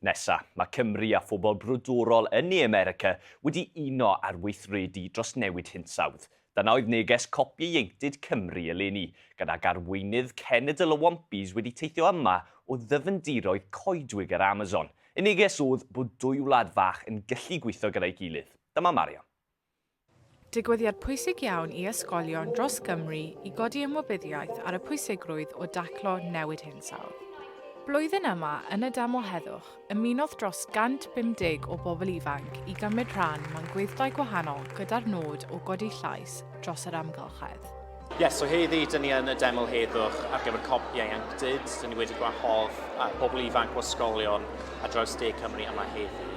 Nesa, mae Cymru a phobl brwdorol yn Ne America wedi uno ar weithredu dros newid hinsawdd. Dyna oedd neges COPIeuenctid Cymru eleni, gydag arweinydd cenedl y wampis wedi teithio yma o ddyfndiroedd coedwig yr Amazon. Y neges oedd bod dwy wlad fach yn gallu gweithio gyda'i gilydd. Dyma Mario. Digwyddiad pwysig iawn i ysgolion dros Gymru i godi ymwybyddiaeth ar y pwysigrwydd o daclo newid hinsawdd. Blwyddyn yma, yn y daml heddwch, ymunodd dros 150 o bobl ifanc i gymryd rhan mewn gweithdai gwahanol gyda'r nod o godi llais dros yr amgylchedd. So heddi, dyn ni yn y deml heddwch ar gyfer COPIeuenctid. Dyn ni wedi gwahodd pobl ifanc o ysgolion a draws De Cymru yma heddi.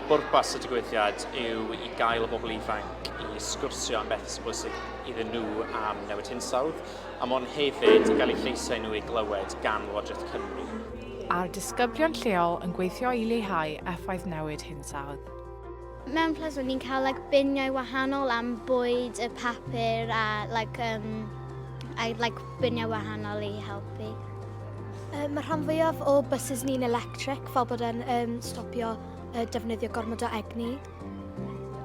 Bwrpas y digwyddiad yw i gael y bobl ifanc i sgwrsio am beth sy'n bwysig iddyn nhw am newid hinsawdd, a mon hefyd i gael eu lleisau nhw i glywed gan Llywodraeth Cymru. A'r disgyblion lleol yn gweithio i leihau effaith newid hinsawdd. Mewn plasmon ni'n cael biniau wahanol am bwyd, y papur a biniau wahanol i helpu. Mae rhan fwyaf o buses ni'n electric, fel bod yn stopio defnyddio gormod o egni.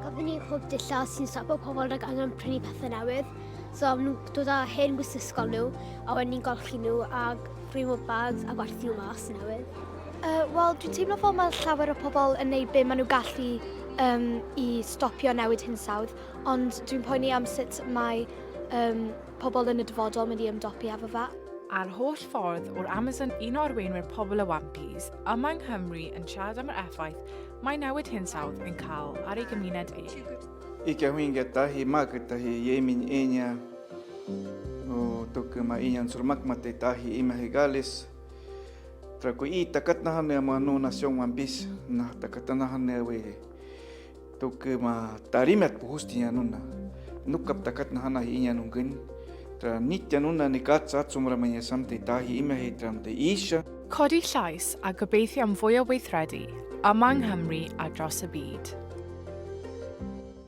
Gofyn ni hwb dilla sy'n stopio pobl rhag angen prynu pethau newydd. So nhw'n dod â hen bwys ysgol nhw, a wedyn ni'n golchi nhw ag free bags a gwerthu nhw mas yn newydd. Wel, dwi'n teimlo fel mae llawer o pobl yn neud be maen nhw gallu i stopio newid hinsawdd, ond dwi'n poeni am sut mae pobl yn y dyfodol mynd i ymdopi efo fe. A'r holl ffordd o'r Amazon un o arweinwyr pobl y wampis yma yng Nghymru yn siarad am yr effaith mae newid hinsawdd yn cael ar ei gymuned ei. Ika huinga tahi maka tahi yemin enya o toka ma enyan surmak mate tahi ima hegales traku I takat nahane ma no nasyong wampis na takat nahane we toka ma tarimet puhustinya nuna nukap takat nahana inya nungin tra nitya nuna ni katsat sumramanya samte tahi ima hetram te isha. Codi llais a gobeithio am fwy o weithredu yma yng Nghymru a dros y byd.